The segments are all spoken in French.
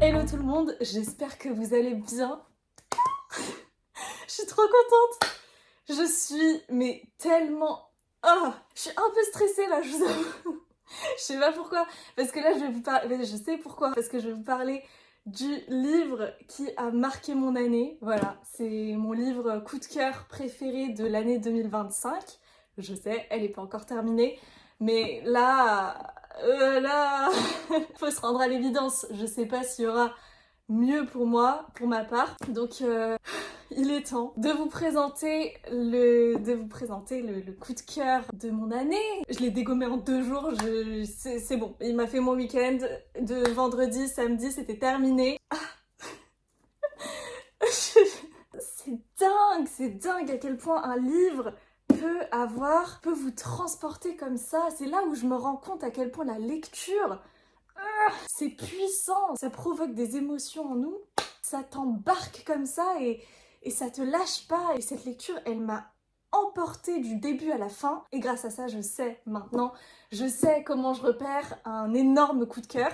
Hello tout le monde, j'espère que vous allez bien. Je suis trop contente. Je suis mais tellement... je suis un peu stressée là, je vous avoue. Je sais pas pourquoi, parce que là je vais vous parler... Je sais pourquoi, parce que je vais vous parler du livre qui a marqué mon année. Voilà, c'est mon livre coup de cœur préféré de l'année 2025. Je sais, elle n'est pas encore terminée, mais là... faut se rendre à l'évidence. Je sais pas s'il y aura mieux pour moi, pour ma part. Donc il est temps de vous présenter le coup de cœur de mon année. Je l'ai dégommé en 2 jours, c'est bon. Il m'a fait mon week-end de vendredi, samedi, c'était terminé. C'est dingue à quel point un livre peut vous transporter comme ça. C'est là où je me rends compte à quel point la lecture, c'est puissant. Ça provoque des émotions en nous, ça t'embarque comme ça et ça te lâche pas. Et cette lecture, elle m'a emportée du début à la fin. Et grâce à ça, je sais maintenant, je sais comment je repère un énorme coup de cœur.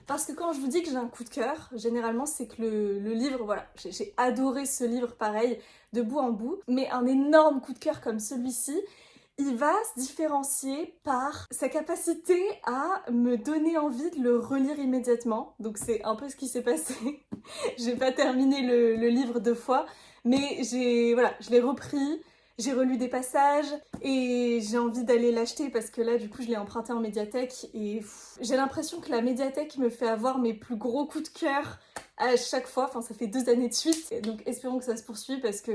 Parce que quand je vous dis que j'ai un coup de cœur, généralement c'est que le livre, voilà, j'ai adoré ce livre pareil, de bout en bout. Mais un énorme coup de cœur comme celui-ci, il va se différencier par sa capacité à me donner envie de le relire immédiatement. Donc c'est un peu ce qui s'est passé. J'ai pas terminé le livre 2 fois, mais je l'ai repris, j'ai relu des passages et j'ai envie d'aller l'acheter parce que là du coup je l'ai emprunté en médiathèque et j'ai l'impression que la médiathèque me fait avoir mes plus gros coups de cœur à chaque fois. Enfin ça fait 2 années de suite, et donc espérons que ça se poursuive parce que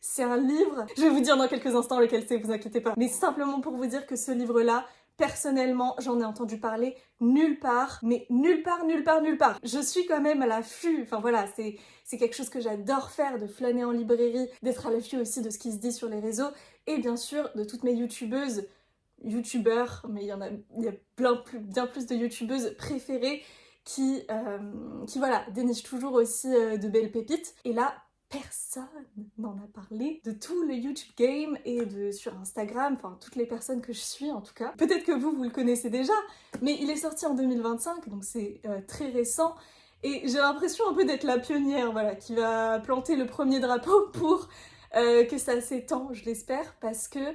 c'est un livre, je vais vous dire dans quelques instants lequel c'est, vous inquiétez pas. Mais simplement pour vous dire que ce livre-là, personnellement, j'en ai entendu parler nulle part, mais nulle part, nulle part, nulle part. Je suis quand même à l'affût, enfin voilà, c'est quelque chose que j'adore faire, de flâner en librairie, d'être à l'affût aussi de ce qui se dit sur les réseaux, et bien sûr de toutes mes youtubeurs, mais il y a bien plus de youtubeuses préférées qui voilà, dénichent toujours aussi de belles pépites. Et là, personne n'en a parlé de tout le YouTube game et sur Instagram, enfin toutes les personnes que je suis en tout cas. Peut-être que vous le connaissez déjà, mais il est sorti en 2025, donc c'est très récent. Et j'ai l'impression un peu d'être la pionnière, voilà, qui va planter le premier drapeau pour que ça s'étend, je l'espère, parce que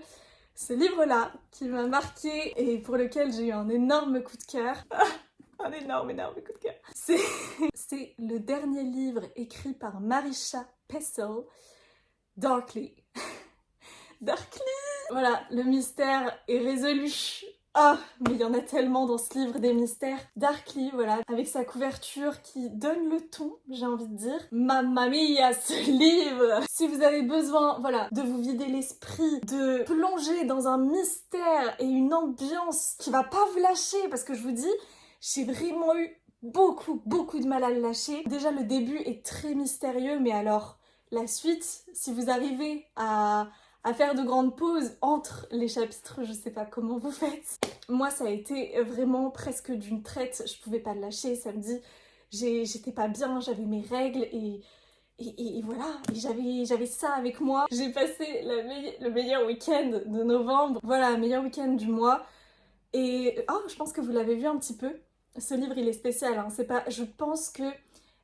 ce livre-là, qui m'a marqué et pour lequel j'ai eu un énorme coup de cœur, un énorme coup de cœur, c'est le dernier livre écrit par Marisha Pessl, Darkly. Darkly. Voilà, le mystère est résolu. Mais il y en a tellement dans ce livre, des mystères. Darkly, voilà, avec sa couverture qui donne le ton, j'ai envie de dire. Mamma mia, ce livre! Si vous avez besoin, voilà, de vous vider l'esprit, de plonger dans un mystère et une ambiance qui va pas vous lâcher, parce que je vous dis, j'ai vraiment eu beaucoup de mal à le lâcher. Déjà, le début est très mystérieux, mais alors, la suite, si vous arrivez à faire de grandes pauses entre les chapitres, je sais pas comment vous faites. Moi, ça a été vraiment presque d'une traite, je pouvais pas le lâcher. Samedi, j'étais pas bien, j'avais mes règles et voilà, et j'avais ça avec moi. J'ai passé le meilleur week-end de novembre, voilà, meilleur week-end du mois. Et je pense que vous l'avez vu un petit peu. Ce livre, il est spécial, hein. C'est pas, je pense que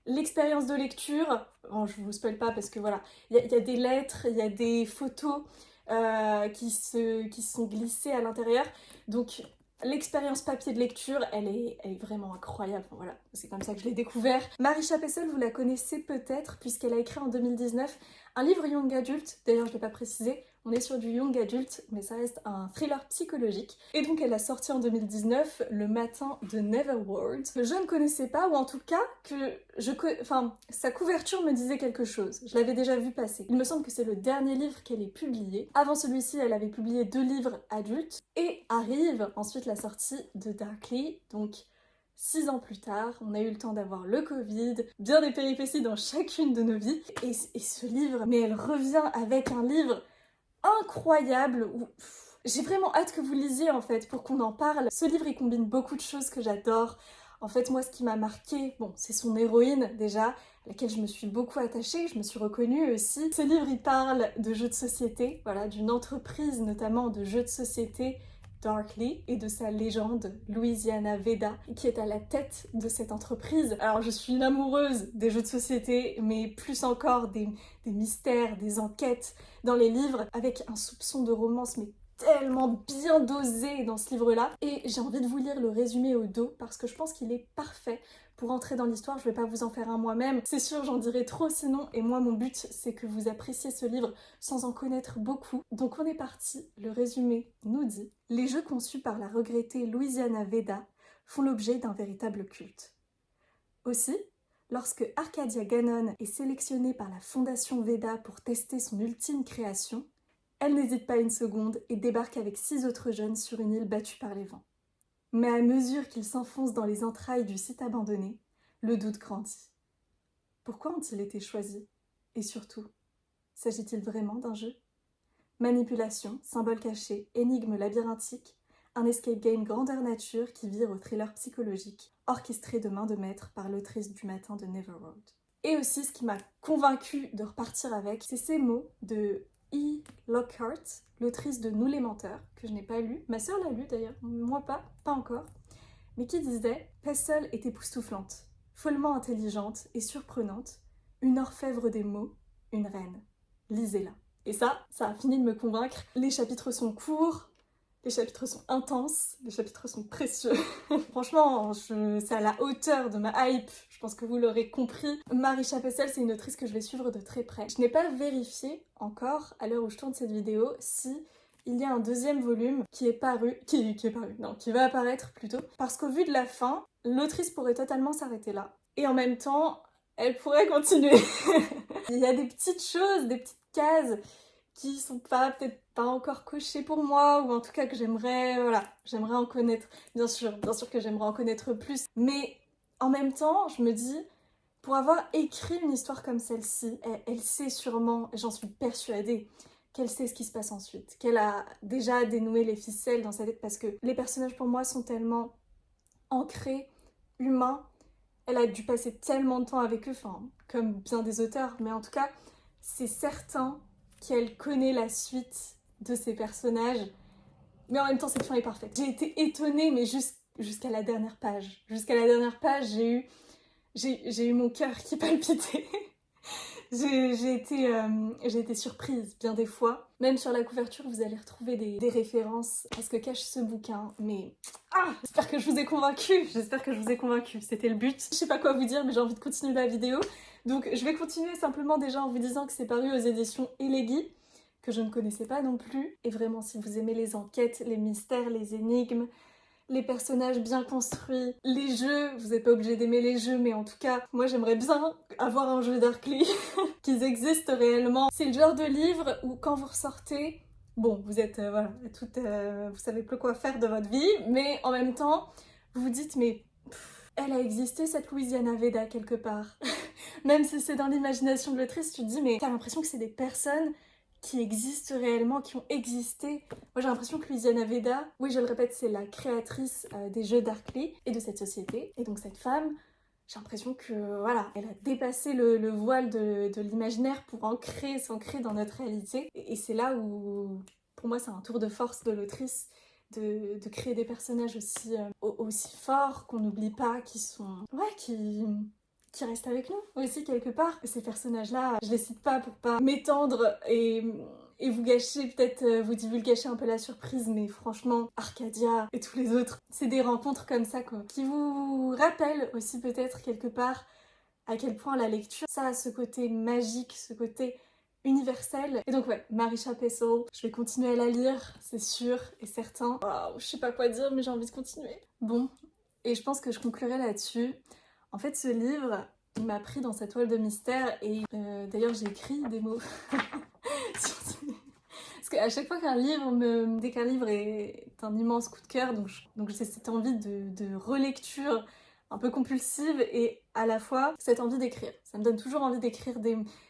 l'expérience de lecture, bon, je vous spoil pas parce que voilà, il y a des lettres, il y a des photos qui sont glissées à l'intérieur. Donc l'expérience papier de lecture, elle est vraiment incroyable. Enfin, voilà, c'est comme ça que je l'ai découvert. Marisha Pessl, vous la connaissez peut-être puisqu'elle a écrit en 2019 un livre young adulte. D'ailleurs, je l'ai pas précisé, on est sur du young adulte, mais ça reste un thriller psychologique. Et donc elle a sorti en 2019 Le matin de Neverworld, que je ne connaissais pas, ou en tout cas sa couverture me disait quelque chose. Je l'avais déjà vu passer. Il me semble que c'est le dernier livre qu'elle ait publié. Avant celui-ci, elle avait publié 2 livres adultes. Et arrive ensuite la sortie de Darkly, donc 6 ans plus tard, on a eu le temps d'avoir le Covid, bien des péripéties dans chacune de nos vies. Et ce livre, mais elle revient avec un livre incroyable où j'ai vraiment hâte que vous lisiez en fait pour qu'on en parle. Ce livre il combine beaucoup de choses que j'adore. En fait moi ce qui m'a marqué, bon c'est son héroïne déjà, à laquelle je me suis beaucoup attachée, je me suis reconnue aussi. Ce livre il parle de jeux de société, voilà, d'une entreprise notamment de jeux de société Darkly et de sa légende Louisiana Veda qui est à la tête de cette entreprise. Alors je suis une amoureuse des jeux de société mais plus encore des mystères, des enquêtes dans les livres avec un soupçon de romance mais tellement bien dosé dans ce livre-là. Et j'ai envie de vous lire le résumé au dos parce que je pense qu'il est parfait pour entrer dans l'histoire. Je vais pas vous en faire un moi-même, c'est sûr j'en dirai trop sinon, et moi mon but c'est que vous appréciez ce livre sans en connaître beaucoup. Donc on est parti, le résumé nous dit: les jeux conçus par la regrettée Louisiana Veda font l'objet d'un véritable culte. Aussi, lorsque Arcadia Gannon est sélectionnée par la Fondation Veda pour tester son ultime création, elle n'hésite pas une seconde et débarque avec 6 autres jeunes sur une île battue par les vents. Mais à mesure qu'ils s'enfoncent dans les entrailles du site abandonné, le doute grandit. Pourquoi ont-ils été choisis? Et surtout, s'agit-il vraiment d'un jeu? Manipulation, symboles cachés, énigmes labyrinthiques, un escape game grandeur nature qui vire au thriller psychologique, orchestré de main de maître par l'autrice du matin de Neverroad. Et aussi, ce qui m'a convaincue de repartir avec, c'est ces mots de E. Lockhart, l'autrice de Nous les menteurs, que je n'ai pas lu, ma sœur l'a lu d'ailleurs, moi pas encore, mais qui disait « Pestle est époustouflante, follement intelligente et surprenante, une orfèvre des mots, une reine. Lisez-la. » Et ça a fini de me convaincre. Les chapitres sont courts, les chapitres sont intenses, les chapitres sont précieux. Franchement, c'est à la hauteur de ma hype, je pense que vous l'aurez compris. Marisha Pestle, c'est une autrice que je vais suivre de très près. Je n'ai pas vérifié encore, à l'heure où je tourne cette vidéo, si il y a un deuxième volume qui va apparaître plutôt. Parce qu'au vu de la fin, l'autrice pourrait totalement s'arrêter là. Et en même temps, elle pourrait continuer. Il y a des petites choses, des petites cases qui sont peut-être pas encore cochées pour moi, ou en tout cas que j'aimerais en connaître. Bien sûr que j'aimerais en connaître plus. Mais en même temps, je me dis, pour avoir écrit une histoire comme celle-ci, elle sait sûrement, j'en suis persuadée, qu'elle sait ce qui se passe ensuite, qu'elle a déjà dénoué les ficelles dans sa tête, parce que les personnages pour moi sont tellement ancrés, humains. Elle a dû passer tellement de temps avec eux, enfin, comme bien des auteurs, mais en tout cas, c'est certain qu'elle connaît la suite de ces personnages, mais en même temps, cette fin est parfaite. J'ai été étonnée, mais jusqu'à la dernière page. Jusqu'à la dernière page, j'ai eu mon cœur qui palpitait. J'ai été surprise bien des fois. Même sur la couverture, vous allez retrouver des références à ce que cache ce bouquin. Mais j'espère que je vous ai convaincu. C'était le but. Je sais pas quoi vous dire, mais j'ai envie de continuer la vidéo. Donc je vais continuer simplement déjà en vous disant que c'est paru aux éditions Elegui, que je ne connaissais pas non plus. Et vraiment, si vous aimez les enquêtes, les mystères, les énigmes, les personnages bien construits, les jeux, vous n'êtes pas obligé d'aimer les jeux, mais en tout cas, moi j'aimerais bien avoir un jeu Darkly, qu'ils existent réellement. C'est le genre de livre où quand vous ressortez, bon, vous êtes, vous savez plus quoi faire de votre vie, mais en même temps, vous vous dites, mais elle a existé cette Louisiana Veda quelque part. Même si c'est dans l'imagination de l'autrice, tu te dis, mais t'as l'impression que c'est des personnes qui existent réellement, qui ont existé. Moi j'ai l'impression que Louisiana Veda, oui je le répète, c'est la créatrice des jeux Darkly et de cette société. Et donc cette femme, j'ai l'impression que voilà, elle a dépassé le voile de l'imaginaire pour s'ancrer dans notre réalité. Et c'est là où, pour moi, c'est un tour de force de l'autrice de créer des personnages aussi forts, qu'on n'oublie pas, qui restent avec nous aussi quelque part. Ces personnages-là, je les cite pas pour pas m'étendre et vous gâcher, peut-être vous divulgacher un peu la surprise, mais franchement, Arcadia et tous les autres, c'est des rencontres comme ça quoi, qui vous rappellent aussi peut-être quelque part à quel point la lecture, ça a ce côté magique, ce côté universel. Et donc ouais, Marisha Pestle, je vais continuer à la lire, c'est sûr et certain. Waouh, je sais pas quoi dire, mais j'ai envie de continuer. Bon, et je pense que je conclurai là-dessus. En fait, ce livre, il m'a pris dans cette toile de mystère et d'ailleurs j'ai écrit des mots. Parce qu'à chaque fois dès qu'un livre est un immense coup de cœur, donc j'ai cette envie de relecture un peu compulsive et à la fois cette envie d'écrire. Ça me donne toujours envie d'écrire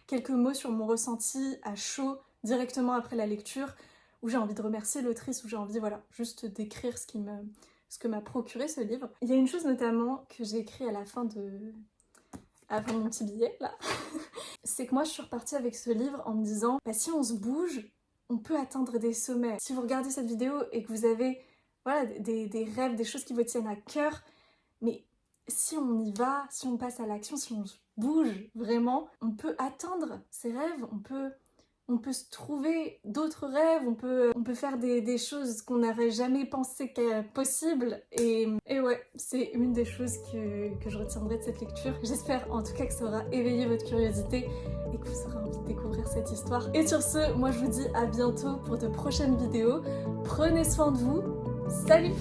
quelques mots sur mon ressenti à chaud directement après la lecture, où j'ai envie de remercier l'autrice, où j'ai envie, voilà, juste d'écrire ce que m'a procuré ce livre. Il y a une chose notamment que j'ai écrit à la fin de mon petit billet, là. C'est que moi, je suis repartie avec ce livre en me disant, bah, si on se bouge, on peut atteindre des sommets. Si vous regardez cette vidéo et que vous avez voilà, des rêves, des choses qui vous tiennent à cœur. Mais si on y va, si on passe à l'action, si on bouge vraiment, on peut atteindre ses rêves, on peut se trouver d'autres rêves, on peut faire des choses qu'on n'aurait jamais pensé possibles. Et ouais, c'est une des choses que je retiendrai de cette lecture. J'espère en tout cas que ça aura éveillé votre curiosité et que vous aurez envie de découvrir cette histoire. Et sur ce, moi je vous dis à bientôt pour de prochaines vidéos. Prenez soin de vous. Salut!